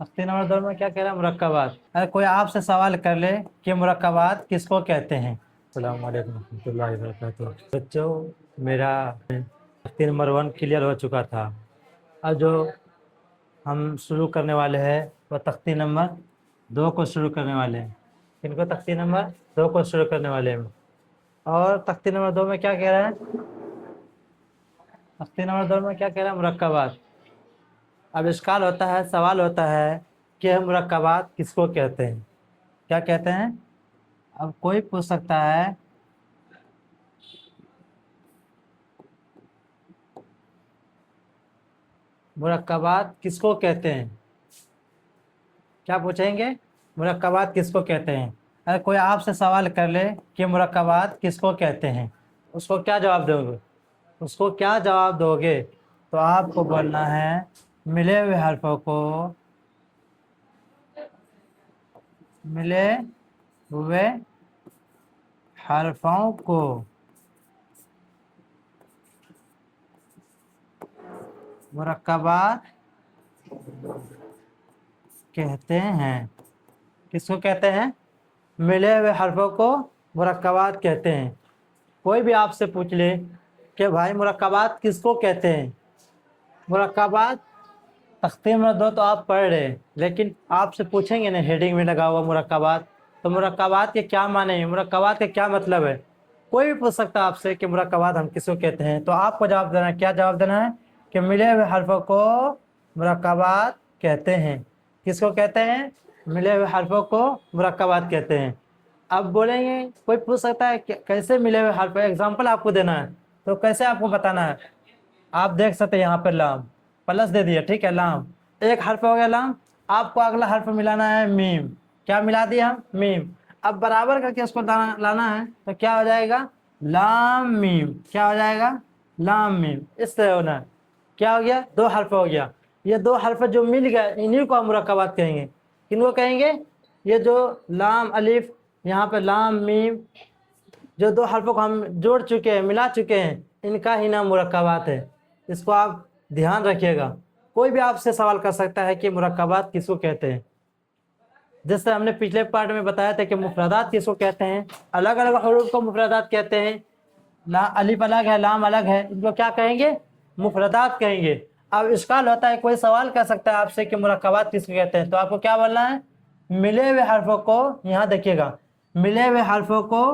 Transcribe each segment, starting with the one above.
तख्ती नंबर 2 में क्या कह रहा है? मुरक्कबात। अगर कोई आपसे सवाल कर ले कि मुरक्कबात किसको कहते हैं। अस्सलाम वालेकुम रहमतुल्लाहि व बरकातुहू। बच्चों, मेरा तख्ती नंबर 1 क्लियर हो चुका था। अब जो हम शुरू करने वाले हैं वो तख्ती नंबर 2 को शुरू करने वाले हैं। इनको तख्ती नंबर 2 को शुरू करने वाले हैं। और तख्ती नंबर 2 में क्या कह रहा है? तख्ती नंबर 2 में क्या कह रहा है? मुरक्कबात। अब इश्काल होता है, सवाल होता है कि मुरक्कबात किसको कहते हैं, क्या कहते हैं। अब कोई पूछ सकता है मुरक्कबात किसको कहते हैं, क्या पूछेंगे? मुरक्कबात किसको कहते हैं। अगर कोई आपसे सवाल कर ले कि मुरक्कबात किसको कहते हैं, उसको क्या जवाब दोगे? उसको क्या जवाब दोगे? तो आपको बोलना है मिले हुए हरफों को, मिले हुए हरफों को मुरक्कबात कहते हैं। किसको कहते हैं? मिले हुए हरफों को मुरक्कबात कहते हैं। कोई भी आपसे पूछ ले कि भाई मुरक्कबात किसको कहते हैं, मुरक्कबात तख्ती नंबर 2 तो आप पढ़ रहे, लेकिन आपसे पूछेंगे ना हेडिंग में लगा हुआ मुरक्कबात, तो मुरक्कबात के क्या माने हैं, मुरक्कबात के क्या मतलब है। कोई भी पूछ सकता है आपसे कि मुरक्कबात हम किसको कहते हैं, तो आपको जवाब देना है। क्या जवाब देना है? कि मिले हुए हरफों को मुरक्कबात कहते हैं। किसको कहते हैं? मिले हुए हरफों को मुरक्कबात कहते हैं। अब बोलेंगे, कोई पूछ सकता है कि कैसे मिले हुए हरफ, एग्जाम्पल आपको देना है, तो कैसे आपको बताना है। आप देख सकते हैं यहाँ पर लाम प्लस दे दिया, ठीक है। लाम एक हर्फ हो गया लाम, आपको अगला हर्फ मिलाना है मीम। क्या मिला दिया हम? मीम। अब बराबर करके इसको लाना है, तो क्या हो जाएगा? लाम मीम। क्या हो जाएगा? लाम मीम। इस तरह होना है। क्या हो गया? 2 हर्फ हो गया। ये 2 हर्फ जो मिल गए इन्हीं को हम मुरक्कबात कहेंगे। किनको कहेंगे? ये जो लाम अलिफ, यहाँ पे लाम मीम, जो 2 हर्फों को हम जोड़ चुके हैं, मिला चुके हैं, इनका ही नाम मुरक्कबात है। इसको आप ध्यान रखिएगा। कोई भी आपसे सवाल कर सकता है कि मुरक्कबात किसको कहते हैं। जैसे हमने पिछले पार्ट में बताया था कि मुफरदात किसको कहते हैं, अलग अलग हरूफ को मुफरदात कहते हैं। अलिफ अलग है, लाम अलग है, इनको क्या कहेंगे? मुफरदात कहेंगे। अब इश्काल होता है, कोई सवाल कर सकता है आपसे कि मुरक्कबात किसको कहते हैं, तो आपको क्या बोलना है? मिले हुए हरफों को, यहाँ देखिएगा, मिले हुए हरफों को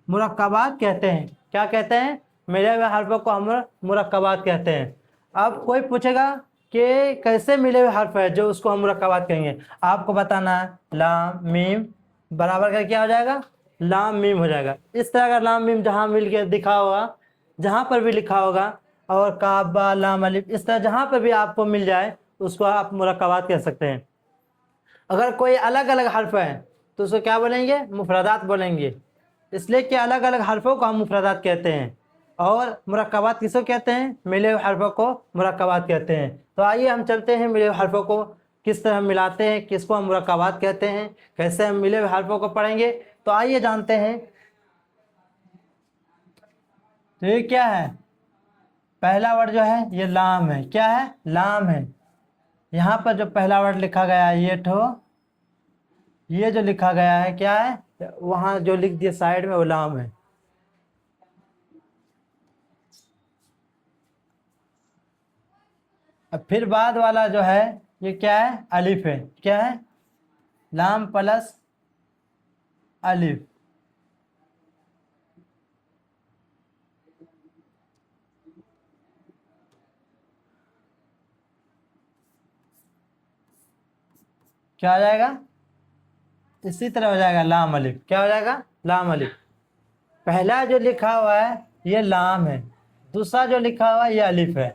मुरक्कबात कहते हैं। क्या कहते हैं? मिले हुए हरफों को हम मुरक्कबात कहते हैं। अब कोई पूछेगा कि कैसे मिले हुए हर्फ है जो उसको हम मुरक्कबात कहेंगे, आपको बताना है लाम मीम बराबर का क्या हो जाएगा? लाम मीम हो जाएगा। इस तरह का लाम मीम जहाँ मिल के दिखा होगा, जहाँ पर भी लिखा होगा, और काबा लाम अलिफ, इस तरह जहाँ पर भी आपको मिल जाए उसको आप मुरक्कबात कह सकते हैं। अगर कोई अलग अलग हर्फ है तो उसको क्या बोलेंगे? मुफरदात बोलेंगे। इसलिए कि अलग अलग हर्फों को हम मुफरदात कहते हैं। और मुरक्कबात किसको कहते हैं? मिले हुए हर्फों को मुरक्कबात कहते हैं। तो आइए हम चलते हैं मिले हुए हर्फों को किस तरह मिलाते हैं, किसको हम मुरक्कबात कहते हैं, कैसे हम मिले हुए हर्फों को पढ़ेंगे। तो आइए जानते हैं। तो ये क्या है? पहला वर्ड जो है ये लाम है। क्या है? लाम है। यहाँ पर जो पहला वर्ड लिखा गया है ये जो लिखा गया है क्या है? वहां जो लिख दिया साइड में वो लाम है। अब फिर बाद वाला जो है ये क्या है? अलिफ है। क्या है? लाम प्लस अलिफ। क्या हो जाएगा? इसी तरह हो जाएगा लाम अलिफ। क्या हो जाएगा? लाम अलिफ। पहला जो लिखा हुआ है ये लाम है, दूसरा जो लिखा हुआ है ये अलिफ है।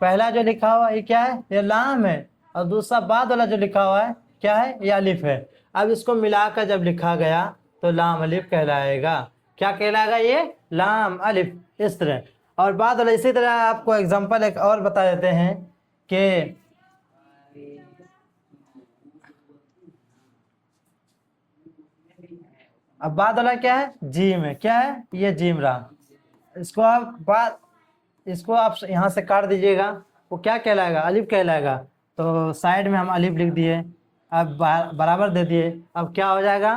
पहला जो लिखा हुआ है ये क्या है? ये लाम है, और दूसरा बाद वाला जो लिखा हुआ है क्या है? ये अलिफ है। अब इसको मिलाकर जब लिखा गया तो लाम अलिफ कहलाएगा। क्या कहलाएगा? ये लाम अलिफ। इस तरह। और बाद वाला इसी तरह आपको एग्जांपल एक और बता देते हैं कि अब बाद वाला क्या है? जीम है। क्या है? ये जीम रहा। इसको आप यहाँ से काट दीजिएगा, वो क्या कहलाएगा? अलिफ कहलाएगा। तो साइड में हम अलिफ लिख दिए, अब बराबर दे दिए, अब क्या हो जाएगा,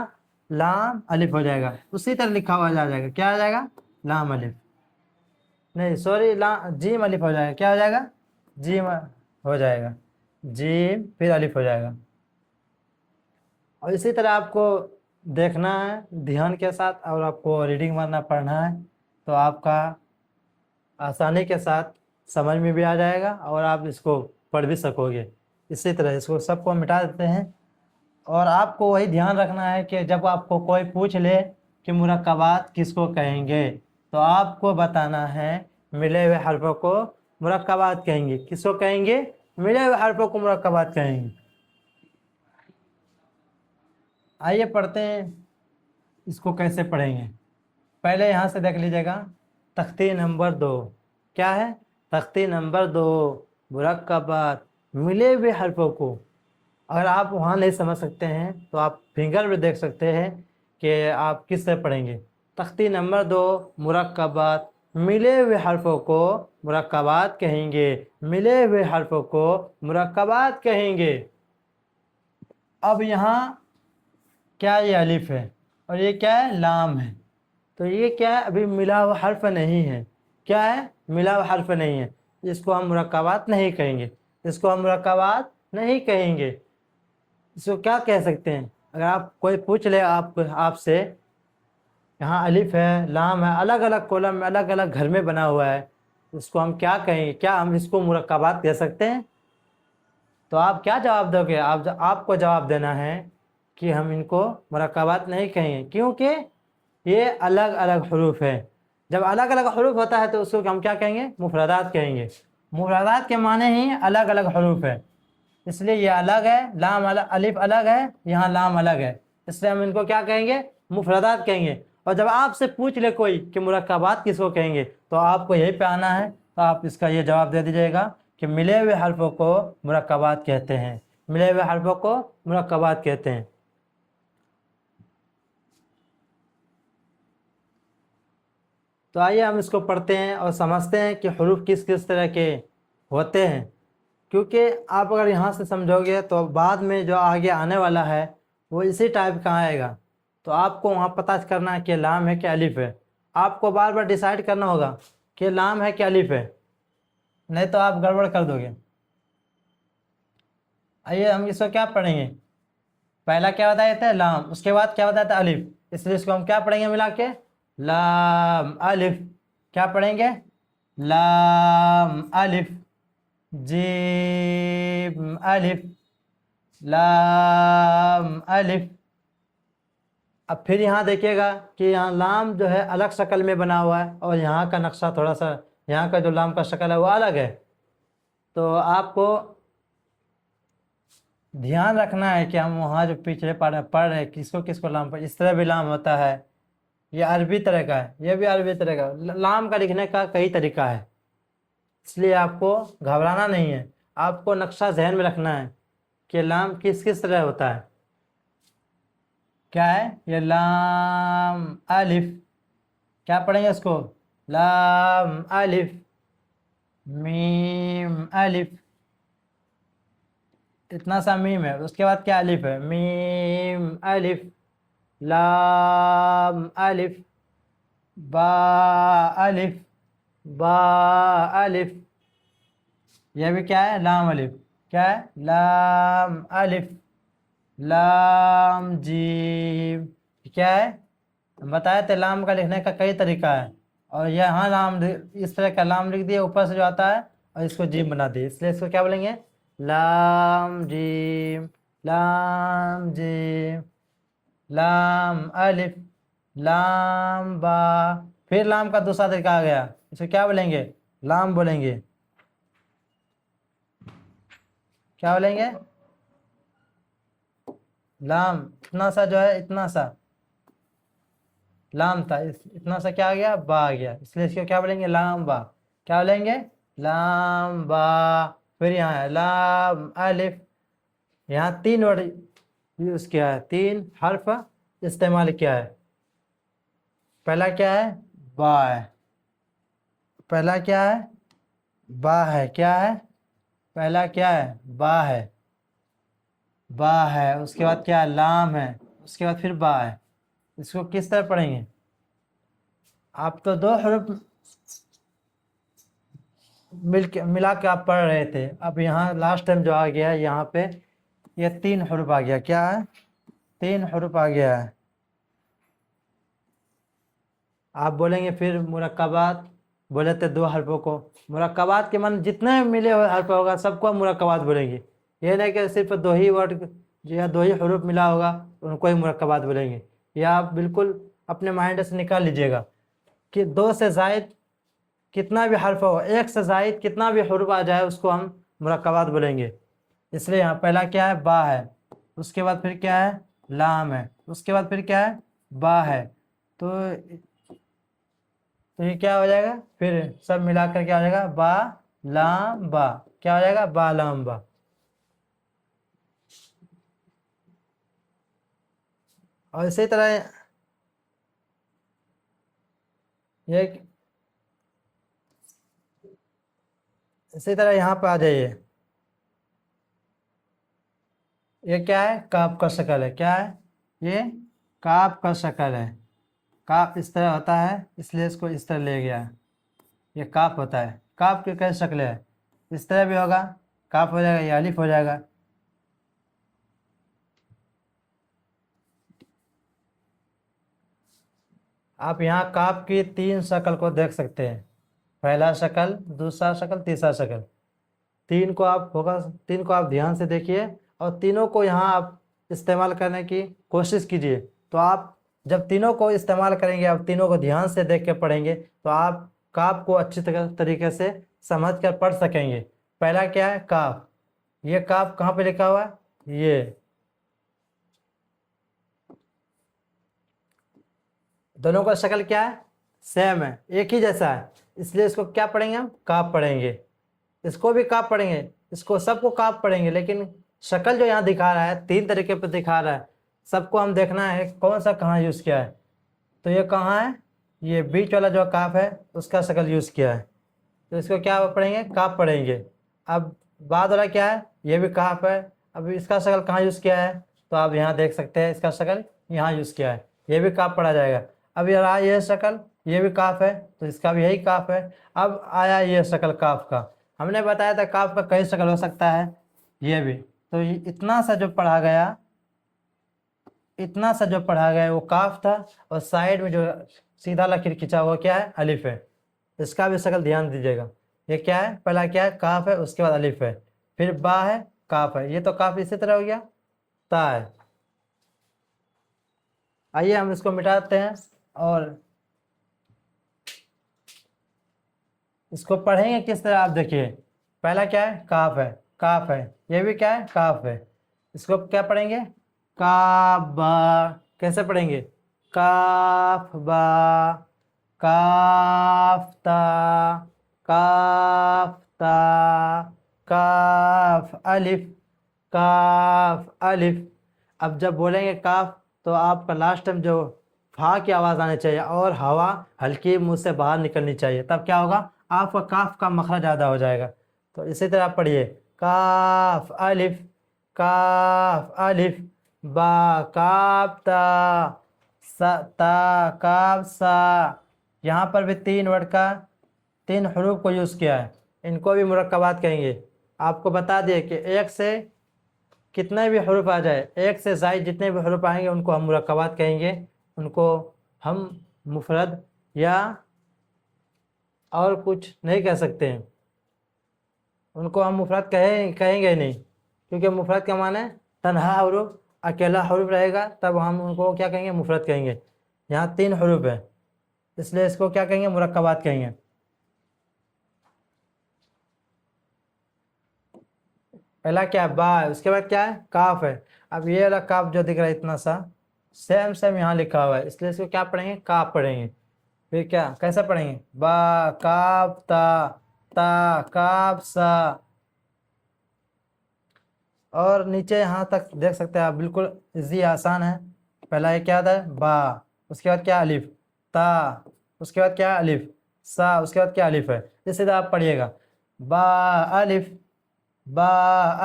लाम अलिफ हो जाएगा। उसी तरह लिखा हुआ आ जाएगा, क्या आ जाएगा, लाम अलिफ, नहीं सॉरी, जीम अलिफ हो जाएगा, क्या हो जाएगा, जीम हो जाएगा, जीम फिर अलिफ हो जाएगा। और इसी तरह आपको देखना है ध्यान के साथ, और आपको रीडिंग मारना पढ़ना है, तो आपका आसानी के साथ समझ में भी आ जाएगा और आप इसको पढ़ भी सकोगे। इसी तरह इसको सबको मिटा देते हैं। और आपको वही ध्यान रखना है कि जब आपको कोई पूछ ले कि मुरक्कबात किसको कहेंगे, तो आपको बताना है मिले हुए हर्फों को मुरक्कबात कहेंगे। किसको कहेंगे, मिले हुए हर्फों को मुरक्कबात कहेंगे। आइए पढ़ते हैं, इसको कैसे पढ़ेंगे। पहले यहाँ से देख लीजिएगा, तख्ती नंबर 2 क्या है, तख्ती नंबर 2 मुरक्कबात मिले हुए हर्फों को। अगर आप वहाँ नहीं समझ सकते हैं तो आप फिंगर पे देख सकते हैं कि आप किस से पढ़ेंगे। तख्ती नंबर 2 मुरक्कबात मिले हुए हर्फों को मुरक्कबात कहेंगे, मिले हुए हर्फों को मुरक्कबात कहेंगे। अब यहाँ क्या, ये अलिफ है और ये क्या है, लाम है, तो ये क्या है, अभी मिला हुआ हर्फ नहीं है। क्या है, मिला हुआ हर्फ नहीं है, इसको हम मुरक्कबात नहीं कहेंगे, इसको हम मुरक्कबात नहीं कहेंगे। इसको क्या कह सकते हैं, अगर आप कोई पूछ ले आपसे, यहाँ अलिफ है, लाम है, अलग अलग कॉलम में अलग अलग घर में बना हुआ है, इसको हम क्या कहेंगे, क्या हम इसको मुरक्कबात कह सकते हैं? तो आप क्या जवाब दोगे, आपको जवाब देना है कि हम इनको मुरक्कबात नहीं कहेंगे, क्योंकि ये अलग अलग हरूफ है। जब अलग अलग हरूफ होता है तो उसको हम क्या कहेंगे, मुफरदात कहेंगे। मुफरदात के माने ही अलग अलग हरूफ है, इसलिए ये अलग है, लाम अलग, अलिफ अलग है, यहाँ लाम अलग है, इसलिए हम इनको क्या कहेंगे, मुफरदात कहेंगे। और जब आपसे पूछ ले कोई कि मुरक्कबात किसको कहेंगे, तो आपको यही पे आना है, तो आप इसका ये जवाब दे दीजिएगा कि मिले हुए हर्फों को मुरक्कबात कहते हैं, मिले हुए हर्फों को मुरक्कबात कहते हैं। तो आइए हम इसको पढ़ते हैं और समझते हैं कि हरूफ किस किस तरह के होते हैं, क्योंकि आप अगर यहाँ से समझोगे तो बाद में जो आगे आने वाला है वो इसी टाइप का आएगा। तो आपको वहाँ पता करना है कि लाम है कि अलिफ है, आपको बार बार डिसाइड करना होगा कि लाम है कि अलिफ है, नहीं तो आप गड़बड़ कर दोगे। आइए हम इसको क्या पढ़ेंगे, पहला क्या बताया था, लाम, उसके बाद क्या बताया था, अलिफ, इसलिए इसको हम क्या पढ़ेंगे मिला के, लाम अलिफ। क्या पढ़ेंगे, लाम अलिफ, जीम अलिफ, लाम अलिफ। अब फिर यहाँ देखिएगा कि यहाँ लाम जो है अलग शक्ल में बना हुआ है और यहाँ का नक्शा थोड़ा सा, यहाँ का जो लाम का शक्ल है वो अलग है। तो आपको ध्यान रखना है कि हम वहाँ जो पिछले पढ़ रहे हैं किसको किसको लाम पर, इस तरह भी लाम होता है, ये अरबी तरह का है, ये भी अरबी तरह का। लाम का लिखने का कई तरीका है, इसलिए आपको घबराना नहीं है, आपको नक्शा जहन में रखना है कि लाम किस किस तरह होता है। क्या है ये, लाम अलिफ, क्या पढ़ेंगे इसको, लाम अलिफ, मीम अलिफ, इतना सा मीम है, उसके बाद क्या अलिफ है, मीम अलिफ, लाम अलिफ, बा अलिफ, बा अलिफ, यह भी क्या है, लाम अलिफ, क्या है, लाम अलिफ, लाम जीम, क्या है, हम बताए थे लाम का लिखने का कई तरीका है, और यहाँ लाम इस तरह का लाम लिख दिया ऊपर से जो आता है और इसको जीम बना दिए, इसलिए इसको क्या बोलेंगे, लाम जीम, लाम जीम, लाम अलिफ, लाम बा। फिर लाम का दूसरा तरीका आ गया, इसको क्या बोलेंगे, लाम बोलेंगे, क्या बोलेंगे, लाम, इतना सा जो है, इतना सा लाम था, इतना सा क्या आ गया, बा आ गया, इसलिए इसको क्या बोलेंगे, लाम बा। क्या बोलेंगे, लाम बा। फिर यहाँ है लाम अलिफ, यहाँ 3 वर्ड यूज किया है, 3 हर्फ इस्तेमाल किया है। पहला क्या है, बा है, पहला क्या है, बा है, क्या है, پہلا کیا ہے؟ با ہے، با ہے، اس کے بعد کیا ہے؟ لام ہے، اس کے بعد پھر با ہے۔ اس کو کس طرح پڑھیں گے؟ آپ تو دو حروف ملا کے آپ پڑھ رہے تھے، اب یہاں لاسٹ ٹائم جو آ گیا ہے یہاں پہ یہ 3 حروف آ گیا۔ کیا ہے؟ 3 حروف آ گیا ہے۔ آپ بولیں گے پھر مرکبات بولے تھے 2 حرفوں کو، مرکبات کے من جتنے ملے ہوئے حرف ہوگا سب کو ہم مرکبات بولیں گے، یہ نہیں کہ صرف 2 ہی ورڈ یا 2 ہی حروف ملا ہوگا ان کو ہی مرکبات بولیں گے۔ یہ آپ بالکل اپنے مائنڈ سے نکال لیجئے گا کہ 2 سے زائد کتنا بھی حرف ہو، 1 سے زائد کتنا بھی حروف آ جائے اس کو ہم مرکبات بولیں گے۔ اس لیے یہاں پہلا کیا ہے؟ با ہے، اس کے بعد پھر کیا ہے؟ لام ہے، اس کے بعد پھر کیا ہے؟ با ہے۔ تو یہ کیا ہو جائے گا؟ پھر سب ملا کر کیا ہو جائے گا؟ با لام با، کیا ہو جائے گا؟ با لام با۔ اور اسی طرح یہاں پہ آ جائیے، یہ کیا ہے؟ کاف کا شکل ہے۔ کیا ہے یہ؟ کاف کا شکل ہے۔ کاف اس طرح ہوتا ہے اس لیے اس کو اس طرح لے گیا، یہ کاف ہوتا ہے۔ کاف کی کئی شکلیں ہے، اس طرح بھی ہوگا، کاف ہو جائے گا، یہ الف ہو جائے گا۔ آپ یہاں کاف کی 3 شکل کو دیکھ سکتے ہیں، پہلا شکل، دوسرا شکل، تیسرا شکل۔ 3 کو آپ دھیان سے دیکھیے اور تینوں کو یہاں آپ استعمال کرنے کی کوشش کیجیے، تو آپ جب تینوں کو استعمال کریں گے، آپ تینوں کو دھیان سے دیکھ کے پڑھیں گے تو آپ کاف کو اچھی طریقے سے سمجھ کر پڑھ سکیں گے۔ پہلا کیا ہے؟ کاف۔ یہ کاف کہاں پہ لکھا ہوا ہے؟ یہ دونوں کا شکل کیا ہے؟ سیم ہے، ایک ہی جیسا ہے، اس لیے اس کو کیا پڑھیں گے؟ ہم کاف پڑھیں گے۔ اس کو بھی کاف پڑھیں گے، اس کو سب کو کاف پڑھیں گے، لیکن شکل جو یہاں دکھا رہا ہے 3 طریقے پہ دکھا رہا ہے، سب کو ہم دیکھنا ہے کون سا کہاں یوز کیا ہے۔ تو یہ کہاں ہے؟ یہ بیچ والا جو کاف ہے اس کا شکل یوز کیا ہے، تو اس کو کیا پڑھیں گے؟ کاف پڑھیں گے۔ اب بعد والا کیا ہے؟ یہ بھی کاف ہے، اب اس کا شکل کہاں یوز کیا ہے؟ تو آپ یہاں دیکھ سکتے ہیں اس کا شکل یہاں یوز کیا ہے، یہ بھی کاف پڑھا جائے گا۔ اب یہ رہا یہ شکل، یہ بھی کاف ہے تو اس کا بھی یہی کاف ہے۔ اب آیا یہ شکل کاف کا، ہم نے بتایا تھا کاف کا کئی شکل ہو سکتا ہے، یہ بھی تو اتنا سا جو پڑھا گیا، وہ کاف تھا، اور سائڈ میں جو سیدھا لکیر کھینچا وہ کیا ہے؟ الف ہے۔ اس کا بھی شکل دھیان دیجیے گا، یہ کیا ہے؟ پہلا کیا ہے؟ کاف ہے، اس کے بعد الف ہے، پھر با ہے، کاف ہے، یہ تو کاف اسی طرح ہو گیا، تا ہے۔ آئیے ہم اس کو مٹاتے ہیں اور اس کو پڑھیں گے کس طرح، آپ دیکھیے۔ پہلا کیا ہے؟ کاف ہے، کاف ہے، یہ بھی کیا ہے؟ کاف ہے۔ اس کو کیا پڑھیں گے؟ کا با۔ کیسے پڑھیں گے؟ کاف با، کاف تا، کاف تا، کاف الف، کاف الف۔ اب جب بولیں گے کاف تو آپ کا لاسٹ ٹائم جو فا کی آواز آنی چاہیے اور ہوا ہلکی منہ سے باہر نکلنی چاہیے، تب کیا ہوگا؟ آپ کا کاف کا مخرج ادا ہو جائے گا۔ تو اسی طرح پڑھیے، کاف الف، کاف الف، با کاف تا، تا کاف سا۔ یہاں پر بھی 3 ورڈ کا 3 حروف کو یوز کیا ہے، ان کو بھی مرکبات کہیں گے۔ آپ کو بتا دیے کہ 1 سے کتنے بھی حروف آ جائے، 1 سے زائد جتنے بھی حروف آئیں گے ان کو ہم مرکبات کہیں گے، ان کو ہم مفرد یا اور کچھ نہیں کہہ سکتے ہیں، ان کو ہم مفرد کہیں گے نہیں، کیونکہ مفرد کا معنی ہے تنہا حروف، اکیلا حروف رہے گا تب ہم ان کو کیا کہیں گے؟ مفرد کہیں گے۔ یہاں 3 حروف ہیں اس لیے اس کو کیا کہیں گے؟ مرکبات کہیں گے۔ پہلا کیا ہے؟ با ہے، اس کے بعد کیا ہے؟ کاف ہے۔ اب یہ والا کاف جو دکھ رہا ہے اتنا سا سیم یہاں لکھا ہوا ہے، اس لیے اس کو کیا پڑھیں گے؟ کاف پڑھیں گے۔ پھر کیا کیسا پڑھیں گے؟ با کاف تا، تا کاف سا۔ اور نیچے یہاں تک دیکھ سکتے ہیں آپ، بالکل ایزی آسان ہے۔ پہلا یہ کیا تھا؟ با، اس کے بعد کیا؟ الف، تا، اس کے بعد کیا؟ الف، سا، اس کے بعد کیا؟ الف ہے۔ اسی طرح آپ پڑھیے گا، با الف، با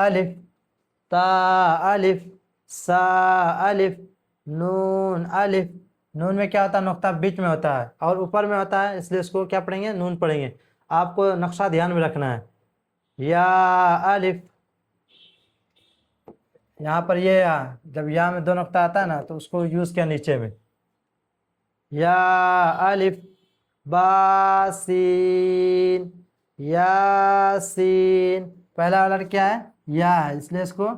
الف، تا الف، سا الف، نون الف۔ نون میں کیا ہوتا ہے؟ نقطہ بیچ میں ہوتا ہے اور اوپر میں ہوتا ہے، اس لیے اس کو کیا پڑھیں گے؟ نون پڑھیں گے۔ آپ کو نقشہ دھیان میں رکھنا ہے۔ یا الف، یہاں پر یہ جب یا میں دو نقطہ آتا ہے نا تو اس کو یوز کیا نیچے میں۔ یا الف، با سین، یاسین۔ پہلا والا کیا ہے؟ یا ہے، اس لیے اس کو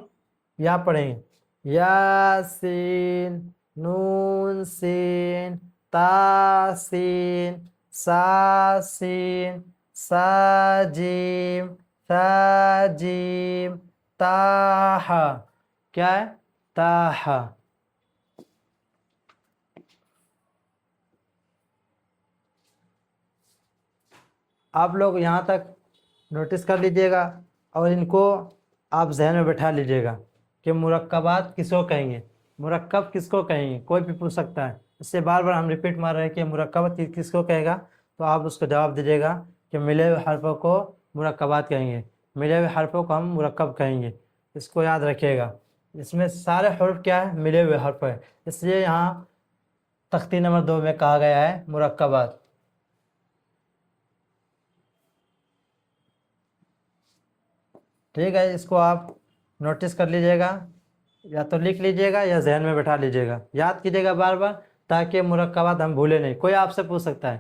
یا پڑھیں گے۔ یاسین، نون سین، تا سین، سا سین، سا جیم، سا جیم، تاہ۔ کیا ہے؟ تاہ۔ آپ لوگ یہاں تک نوٹس کر لیجئے گا اور ان کو آپ ذہن میں بٹھا لیجئے گا کہ مرکبات کس کو کہیں گے، مرکب کس کو کہیں گے۔ کوئی بھی پوچھ سکتا ہے، اس سے بار بار ہم ریپیٹ مار رہے ہیں کہ مرکبات کس کو کہے گا، تو آپ اس کو جواب دیجئے گا کہ ملے ہوئے حرفوں کو مرکبات کہیں گے، ملے ہوئے حرفوں کو ہم مرکب کہیں گے۔ اس کو یاد رکھیے گا، اس میں سارے حرف کیا ہے؟ ملے ہوئے حرف ہے، اس لیے یہاں تختی نمبر 2 میں کہا گیا ہے مرکبات۔ ٹھیک ہے، اس کو آپ نوٹس کر لیجئے گا، یا تو لکھ لیجئے گا یا ذہن میں بٹھا لیجئے گا، یاد کیجئے گا بار بار، تاکہ مرکبات ہم بھولے نہیں۔ کوئی آپ سے پوچھ سکتا ہے